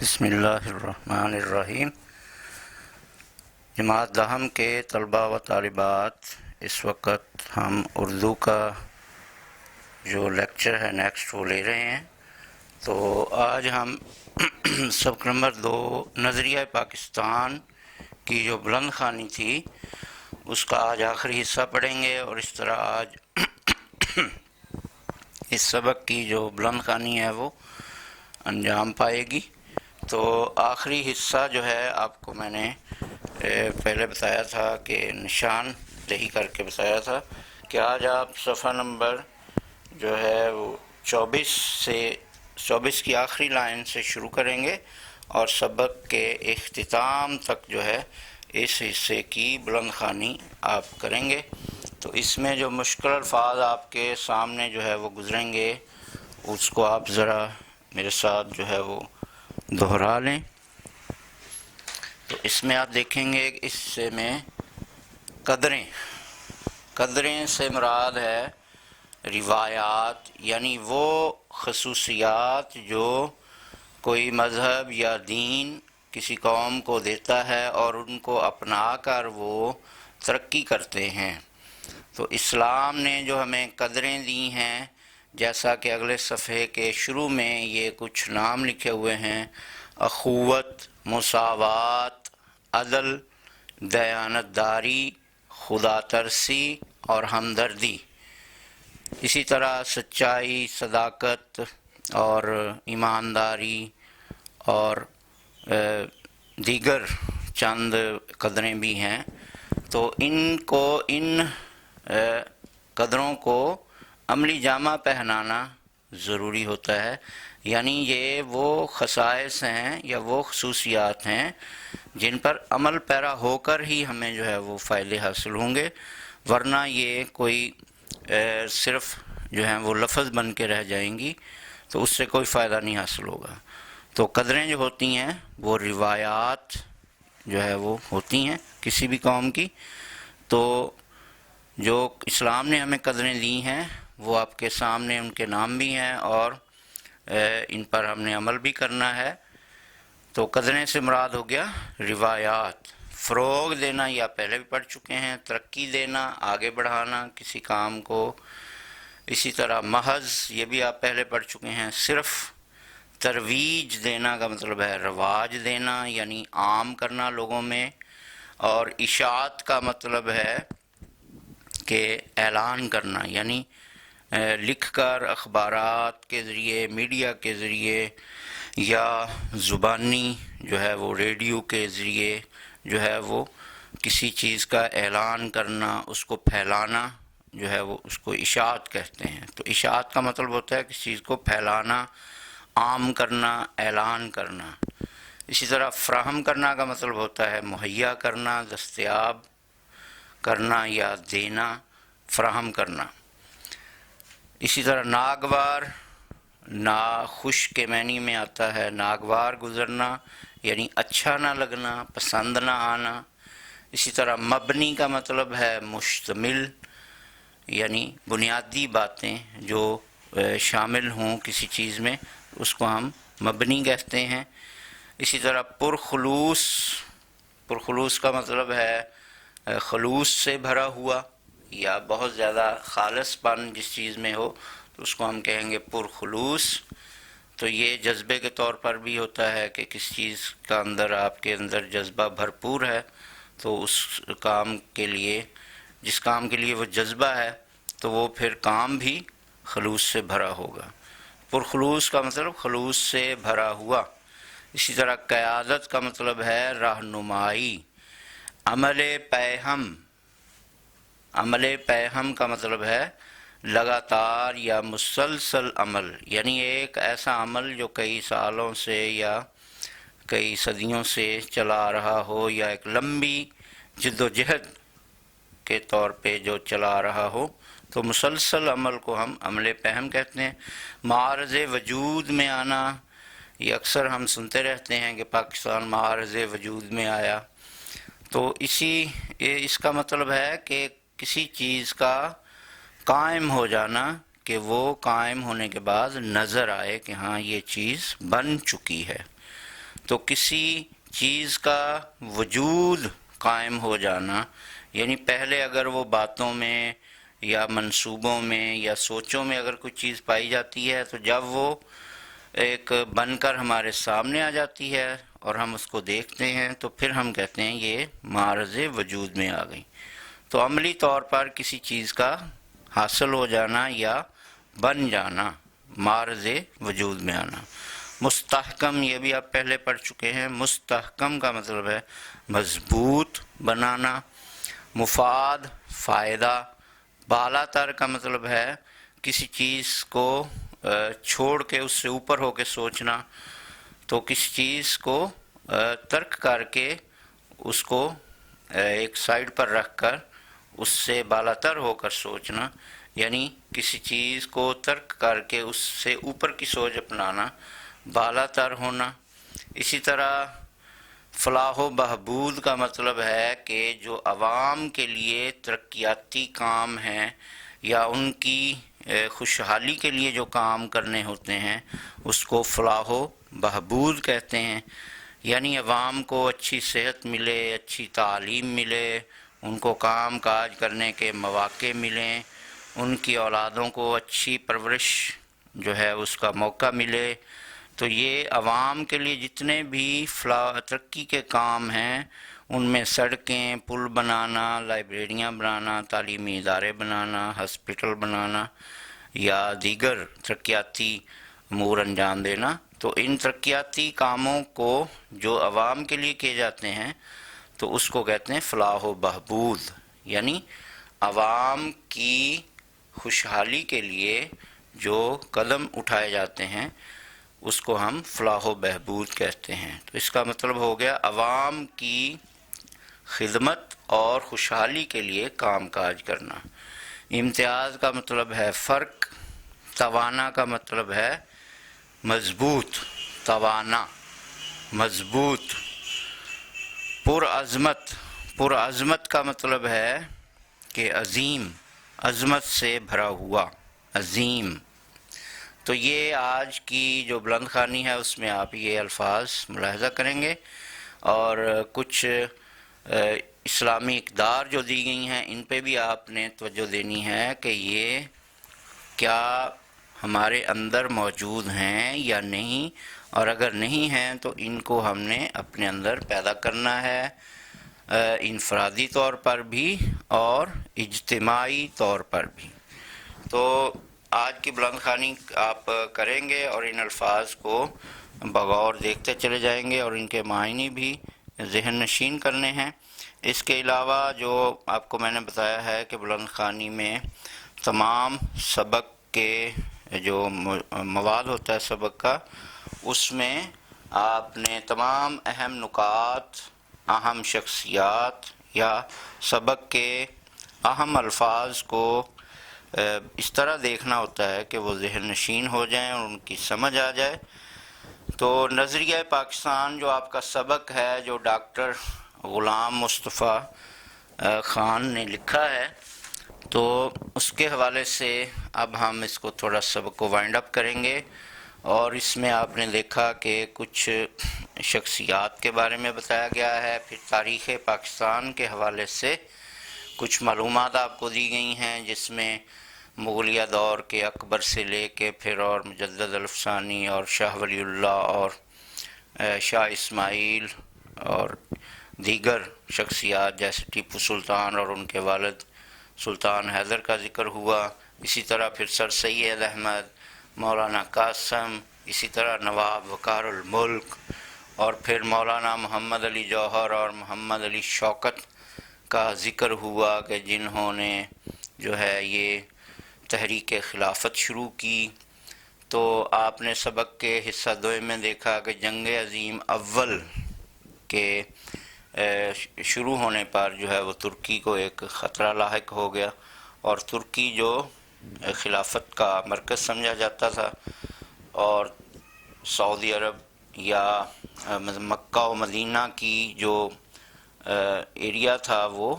بسم اللہ الرحمن الرحیم۔ جماعت دہم کے طلباء و طالبات، اس وقت ہم اردو کا جو لیکچر ہے نیکسٹ وہ لے رہے ہیں۔ تو آج ہم سبق نمبر 2 نظریہ پاکستان کی جو بلند خوانی تھی اس کا آج آخری حصہ پڑھیں گے، اور اس طرح آج اس سبق کی جو بلند خوانی ہے وہ انجام پائے گی۔ تو آخری حصہ جو ہے آپ کو میں نے پہلے بتایا تھا کہ نشان دہی کر کے بتایا تھا کہ آج آپ صفحہ نمبر جو ہے وہ 24 کی آخری لائن سے شروع کریں گے اور سبق کے اختتام تک جو ہے اس حصے کی بلند خوانی آپ کریں گے۔ تو اس میں جو مشکل الفاظ آپ کے سامنے جو ہے وہ گزریں گے اس کو آپ ذرا میرے ساتھ جو ہے وہ دہرا لیں۔ تو اس میں آپ دیکھیں گے اس سے میں قدریں سے مراد ہے روایات، یعنی وہ خصوصیات جو کوئی مذہب یا دین کسی قوم کو دیتا ہے اور ان کو اپنا کر وہ ترقی کرتے ہیں۔ تو اسلام نے جو ہمیں قدریں دی ہیں، جیسا کہ اگلے صفحے کے شروع میں یہ کچھ نام لکھے ہوئے ہیں: اخوت، مساوات، عدل، دیانتداری، خدا ترسی اور ہمدردی، اسی طرح سچائی، صداقت اور ایمانداری اور دیگر چند قدریں بھی ہیں۔ تو ان قدروں کو عملی جامہ پہنانا ضروری ہوتا ہے، یعنی یہ وہ خصائص ہیں یا وہ خصوصیات ہیں جن پر عمل پیرا ہو کر ہی ہمیں جو ہے وہ فائدے حاصل ہوں گے، ورنہ یہ کوئی صرف جو ہیں وہ لفظ بن کے رہ جائیں گی تو اس سے کوئی فائدہ نہیں حاصل ہوگا۔ تو قدریں جو ہوتی ہیں وہ روایات جو ہے وہ ہوتی ہیں کسی بھی قوم کی۔ تو جو اسلام نے ہمیں قدریں دی ہیں وہ آپ کے سامنے ان کے نام بھی ہیں اور ان پر ہم نے عمل بھی کرنا ہے۔ تو قدریں سے مراد ہو گیا روایات، فروغ دینا، یا پہلے بھی پڑھ چکے ہیں، ترقی دینا، آگے بڑھانا کسی کام کو۔ اسی طرح محض، یہ بھی آپ پہلے پڑھ چکے ہیں، صرف ترویج دینا کا مطلب ہے رواج دینا، یعنی عام کرنا لوگوں میں، اور اشاعت کا مطلب ہے کہ اعلان کرنا، یعنی لکھ کر اخبارات کے ذریعے، میڈیا کے ذریعے یا زبانی جو ہے وہ ریڈیو کے ذریعے جو ہے وہ کسی چیز کا اعلان کرنا، اس کو پھیلانا جو ہے وہ اس کو اشاعت کہتے ہیں۔ تو اشاعت کا مطلب ہوتا ہے کسی چیز کو پھیلانا، عام کرنا، اعلان کرنا۔ اسی طرح فراہم کرنا کا مطلب ہوتا ہے مہیا کرنا، دستیاب کرنا یا دینا، فراہم کرنا۔ اسی طرح ناگوار، ناخوش کے معنی میں آتا ہے ناگوار گزرنا، یعنی اچھا نہ لگنا، پسند نہ آنا۔ اسی طرح مبنی کا مطلب ہے مشتمل، یعنی بنیادی باتیں جو شامل ہوں کسی چیز میں، اس کو ہم مبنی کہتے ہیں۔ اسی طرح پرخلوص کا مطلب ہے خلوص سے بھرا ہوا، یا بہت زیادہ خالص پن جس چیز میں ہو تو اس کو ہم کہیں گے پرخلوص۔ تو یہ جذبے کے طور پر بھی ہوتا ہے کہ کس چیز کا اندر آپ کے اندر جذبہ بھرپور ہے، تو اس کام کے لیے، جس کام کے لیے وہ جذبہ ہے تو وہ پھر کام بھی خلوص سے بھرا ہوگا۔ پرخلوص کا مطلب خلوص سے بھرا ہوا۔ اسی طرح قیادت کا مطلب ہے رہنمائی۔ عمل پیہم کا مطلب ہے لگاتار یا مسلسل عمل، یعنی ایک ایسا عمل جو کئی سالوں سے یا کئی صدیوں سے چلا آ رہا ہو، یا ایک لمبی جد و جہد کے طور پہ جو چلا آ رہا ہو، تو مسلسل عمل کو ہم عمل پیہم کہتے ہیں۔ معارض وجود میں آنا، یہ اکثر ہم سنتے رہتے ہیں کہ پاکستان معارض وجود میں آیا، تو اس کا مطلب ہے کہ کسی چیز کا قائم ہو جانا، کہ وہ قائم ہونے کے بعد نظر آئے کہ ہاں یہ چیز بن چکی ہے۔ تو کسی چیز کا وجود قائم ہو جانا، یعنی پہلے اگر وہ باتوں میں یا منصوبوں میں یا سوچوں میں اگر کوئی چیز پائی جاتی ہے، تو جب وہ ایک بن کر ہمارے سامنے آ جاتی ہے اور ہم اس کو دیکھتے ہیں، تو پھر ہم کہتے ہیں یہ معرض وجود میں آ گئی۔ تو عملی طور پر کسی چیز کا حاصل ہو جانا یا بن جانا، معرض وجود میں آنا۔ مستحکم، یہ بھی آپ پہلے پڑھ چکے ہیں، مستحکم کا مطلب ہے مضبوط بنانا۔ مفاد، فائدہ۔ بالا تر کا مطلب ہے کسی چیز کو چھوڑ کے اس سے اوپر ہو کے سوچنا، تو کسی چیز کو ترک کر کے اس کو ایک سائڈ پر رکھ کر اس سے بالا تر ہو کر سوچنا، یعنی کسی چیز کو ترک کر کے اس سے اوپر کی سوچ اپنانا، بالا تر ہونا۔ اسی طرح فلاح و بہبود کا مطلب ہے کہ جو عوام کے لیے ترقیاتی کام ہیں یا ان کی خوشحالی کے لیے جو کام کرنے ہوتے ہیں اس کو فلاح و بہبود کہتے ہیں، یعنی عوام کو اچھی صحت ملے، اچھی تعلیم ملے، ان کو کام کاج کرنے کے مواقع ملیں، ان کی اولادوں کو اچھی پرورش جو ہے اس کا موقع ملے۔ تو یہ عوام کے لیے جتنے بھی ترقی کے کام ہیں، ان میں سڑکیں، پل بنانا، لائبریریاں بنانا، تعلیمی ادارے بنانا، ہاسپٹل بنانا یا دیگر ترقیاتی امور انجام دینا، تو ان ترقیاتی کاموں کو جو عوام کے لیے کیے جاتے ہیں تو اس کو کہتے ہیں فلاح و بہبود، یعنی عوام کی خوشحالی کے لیے جو قدم اٹھائے جاتے ہیں اس کو ہم فلاح و بہبود کہتے ہیں۔ تو اس کا مطلب ہو گیا عوام کی خدمت اور خوشحالی کے لیے کام کاج کرنا۔ امتیاز کا مطلب ہے فرق۔ توانا کا مطلب ہے مضبوط، توانا مضبوط۔ پرعظمت، پرعظمت کا مطلب ہے کہ عظیم، عظمت سے بھرا ہوا، عظیم۔ تو یہ آج کی جو بلند خوانی ہے اس میں آپ یہ الفاظ ملاحظہ کریں گے، اور کچھ اسلامی اقدار جو دی گئی ہیں ان پہ بھی آپ نے توجہ دینی ہے کہ یہ کیا ہمارے اندر موجود ہیں یا نہیں، اور اگر نہیں ہیں تو ان کو ہم نے اپنے اندر پیدا کرنا ہے، انفرادی طور پر بھی اور اجتماعی طور پر بھی۔ تو آج کی بلند خوانی آپ کریں گے اور ان الفاظ کو بغور دیکھتے چلے جائیں گے اور ان کے معنی بھی ذہن نشین کرنے ہیں۔ اس کے علاوہ جو آپ کو میں نے بتایا ہے کہ بلند خوانی میں تمام سبق کے جو مواد ہوتا ہے سبق کا، اس میں آپ نے تمام اہم نکات، اہم شخصیات یا سبق کے اہم الفاظ کو اس طرح دیکھنا ہوتا ہے کہ وہ ذہن نشین ہو جائیں اور ان کی سمجھ آ جائے۔ تو نظریہ پاکستان جو آپ کا سبق ہے، جو ڈاکٹر غلام مصطفیٰ خان نے لکھا ہے، تو اس کے حوالے سے اب ہم اس کو تھوڑا سبق کو وائنڈ اپ کریں گے، اور اس میں آپ نے دیکھا کہ کچھ شخصیات کے بارے میں بتایا گیا ہے، پھر تاریخ پاکستان کے حوالے سے کچھ معلومات آپ کو دی گئی ہیں، جس میں مغلیہ دور کے اکبر سے لے کے پھر اور مجدد الفسانی اور شاہ ولی اللہ اور شاہ اسماعیل اور دیگر شخصیات جیسے ٹیپو سلطان اور ان کے والد سلطان حیدر کا ذکر ہوا۔ اسی طرح پھر سر سید احمد، مولانا قاسم، اسی طرح نواب وقار الملک، اور پھر مولانا محمد علی جوہر اور محمد علی شوکت کا ذکر ہوا کہ جنہوں نے جو ہے یہ تحریک خلافت شروع کی۔ تو آپ نے سبق کے حصہ دوئم میں دیکھا کہ جنگ عظیم اول کے شروع ہونے پر جو ہے وہ ترکی کو ایک خطرہ لاحق ہو گیا، اور ترکی جو خلافت کا مرکز سمجھا جاتا تھا، اور سعودی عرب یا مکہ و مدینہ کی جو ایریا تھا وہ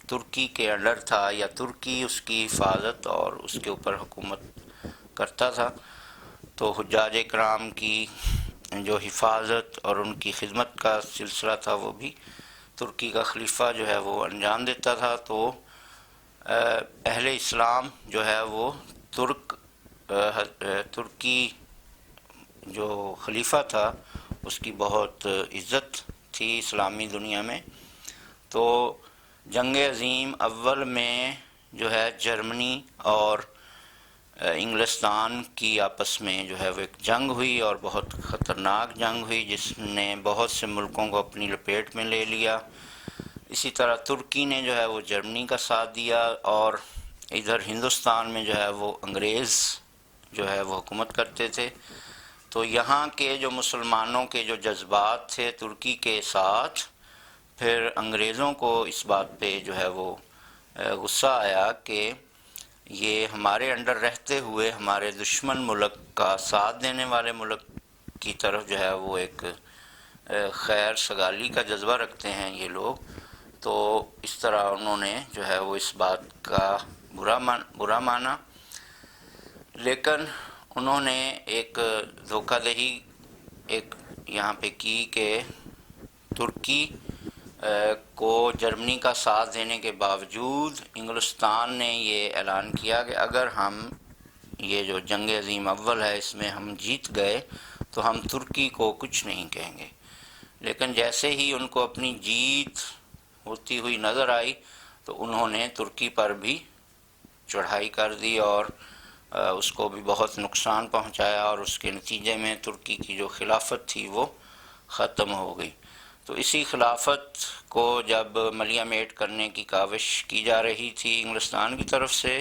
ترکی کے انڈر تھا، یا ترکی اس کی حفاظت اور اس کے اوپر حکومت کرتا تھا۔ تو حجاج کرام کی جو حفاظت اور ان کی خدمت کا سلسلہ تھا وہ بھی ترکی کا خلیفہ جو ہے وہ انجام دیتا تھا. تو اہل اسلام جو ہے وہ ترکی جو خلیفہ تھا اس کی بہت عزت تھی اسلامی دنیا میں. تو جنگ عظیم اول میں جو ہے جرمنی اور انگلستان کی آپس میں جو ہے وہ ایک جنگ ہوئی اور بہت خطرناک جنگ ہوئی جس نے بہت سے ملکوں کو اپنی لپیٹ میں لے لیا. اسی طرح ترکی نے جو ہے وہ جرمنی کا ساتھ دیا اور ادھر ہندوستان میں جو ہے وہ انگریز جو ہے وہ حکومت کرتے تھے. تو یہاں کے جو مسلمانوں کے جو جذبات تھے ترکی کے ساتھ، پھر انگریزوں کو اس بات پہ جو ہے وہ غصہ آیا کہ یہ ہمارے انڈر رہتے ہوئے ہمارے دشمن ملک کا ساتھ دینے والے ملک کی طرف جو ہے وہ ایک خیر سگالی کا جذبہ رکھتے ہیں یہ لوگ. تو اس طرح انہوں نے جو ہے وہ اس بات کا برا مانا، لیکن انہوں نے ایک دھوکہ دہی ایک یہاں پہ کی کہ ترکی کو جرمنی کا ساتھ دینے کے باوجود انگلستان نے یہ اعلان کیا کہ اگر ہم یہ جو جنگ عظیم اول ہے اس میں ہم جیت گئے تو ہم ترکی کو کچھ نہیں کہیں گے. لیکن جیسے ہی ان کو اپنی جیت ہوتی ہوئی نظر آئی تو انہوں نے ترکی پر بھی چڑھائی کر دی اور اس کو بھی بہت نقصان پہنچایا اور اس کے نتیجے میں ترکی کی جو خلافت تھی وہ ختم ہو گئی. تو اسی خلافت کو جب ملیہ میٹ کرنے کی کاوش کی جا رہی تھی انگلستان کی طرف سے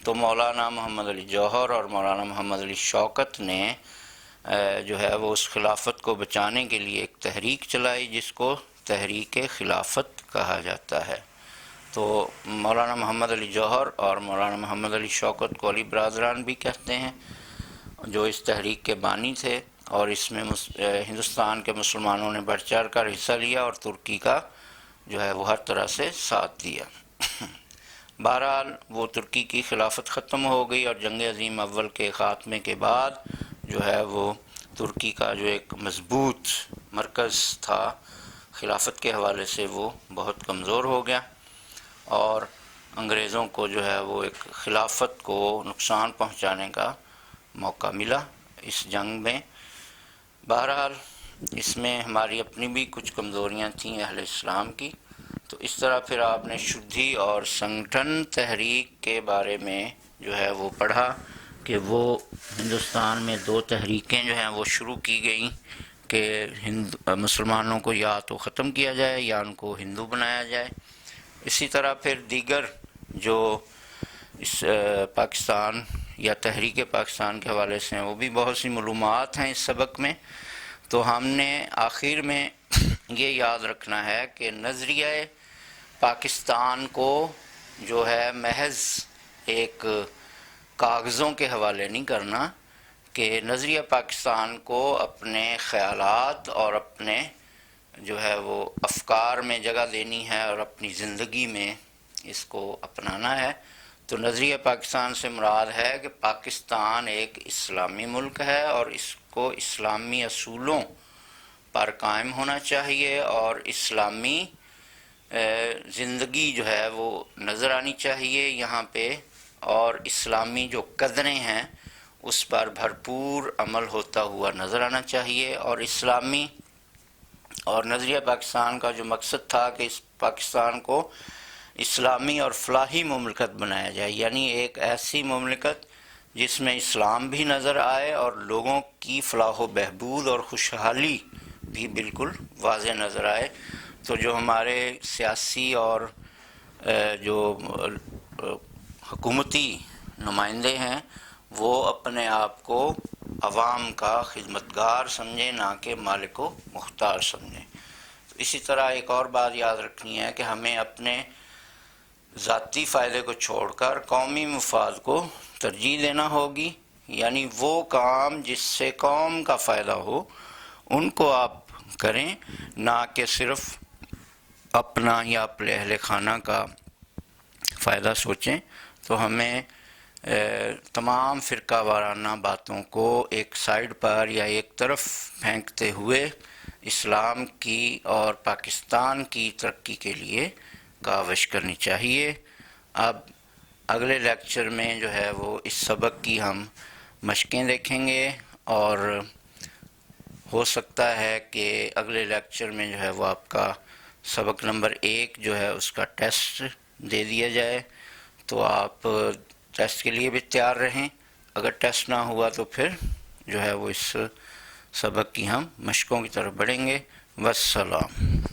تو مولانا محمد علی جوہر اور مولانا محمد علی شوکت نے جو ہے وہ اس خلافت کو بچانے کے لیے ایک تحریک چلائی جس کو تحریک خلافت کہا جاتا ہے. تو مولانا محمد علی جوہر اور مولانا محمد علی شوکت کو علی برادران بھی کہتے ہیں جو اس تحریک کے بانی تھے، اور اس میں ہندوستان کے مسلمانوں نے بڑھ چڑھ کر حصہ لیا اور ترکی کا جو ہے وہ ہر طرح سے ساتھ دیا. بہرحال وہ ترکی کی خلافت ختم ہو گئی اور جنگ عظیم اول کے خاتمے کے بعد جو ہے وہ ترکی کا جو ایک مضبوط مرکز تھا خلافت کے حوالے سے وہ بہت کمزور ہو گیا اور انگریزوں کو جو ہے وہ ایک خلافت کو نقصان پہنچانے کا موقع ملا اس جنگ میں. بہرحال اس میں ہماری اپنی بھی کچھ کمزوریاں تھیں اہل اسلام کی. تو اس طرح پھر آپ نے شدھی اور سنگٹھن تحریک کے بارے میں جو ہے وہ پڑھا کہ وہ ہندوستان میں دو تحریکیں جو ہیں وہ شروع کی گئیں کہ مسلمانوں کو یا تو ختم کیا جائے یا ان کو ہندو بنایا جائے. اسی طرح پھر دیگر جو اس پاکستان یا تحریک پاکستان کے حوالے سے ہیں وہ بھی بہت سی معلومات ہیں اس سبق میں. تو ہم نے آخر میں یہ یاد رکھنا ہے کہ نظریہ پاکستان کو جو ہے محض ایک کاغذوں کے حوالے نہیں کرنا کہ نظریہ پاکستان کو اپنے خیالات اور اپنے جو ہے وہ افکار میں جگہ دینی ہے اور اپنی زندگی میں اس کو اپنانا ہے. تو نظریہ پاکستان سے مراد ہے کہ پاکستان ایک اسلامی ملک ہے اور اس کو اسلامی اصولوں پر قائم ہونا چاہیے اور اسلامی زندگی جو ہے وہ نظر آنی چاہیے یہاں پہ، اور اسلامی جو قدریں ہیں اس پر بھرپور عمل ہوتا ہوا نظر آنا چاہیے. اور اسلامی اور نظریہ پاکستان کا جو مقصد تھا کہ اس پاکستان کو اسلامی اور فلاحی مملکت بنایا جائے، یعنی ایک ایسی مملکت جس میں اسلام بھی نظر آئے اور لوگوں کی فلاح و بہبود اور خوشحالی بھی بالکل واضح نظر آئے. تو جو ہمارے سیاسی اور جو حکومتی نمائندے ہیں وہ اپنے آپ کو عوام کا خدمتگار سمجھیں نہ کہ مالک و مختار سمجھیں. اسی طرح ایک اور بات یاد رکھنی ہے کہ ہمیں اپنے ذاتی فائدے کو چھوڑ کر قومی مفاد کو ترجیح دینا ہوگی، یعنی وہ کام جس سے قوم کا فائدہ ہو ان کو آپ کریں، نہ کہ صرف اپنا یا اپنے اہل خانہ کا فائدہ سوچیں. تو ہمیں تمام فرقہ وارانہ باتوں کو ایک سائڈ پر یا ایک طرف پھینکتے ہوئے اسلام کی اور پاکستان کی ترقی کے لیے کاوش کرنی چاہیے۔ اب اگلے لیکچر میں جو ہے وہ اس سبق کی ہم مشقیں دیکھیں گے، اور ہو سکتا ہے کہ اگلے لیکچر میں جو ہے وہ آپ کا سبق نمبر 1 جو ہے اس کا ٹیسٹ دے دیا جائے، تو آپ ٹیسٹ کے لیے بھی تیار رہیں۔ اگر ٹیسٹ نہ ہوا تو پھر جو ہے وہ اس سبق کی ہم مشقوں کی طرف بڑھیں گے۔ والسلام۔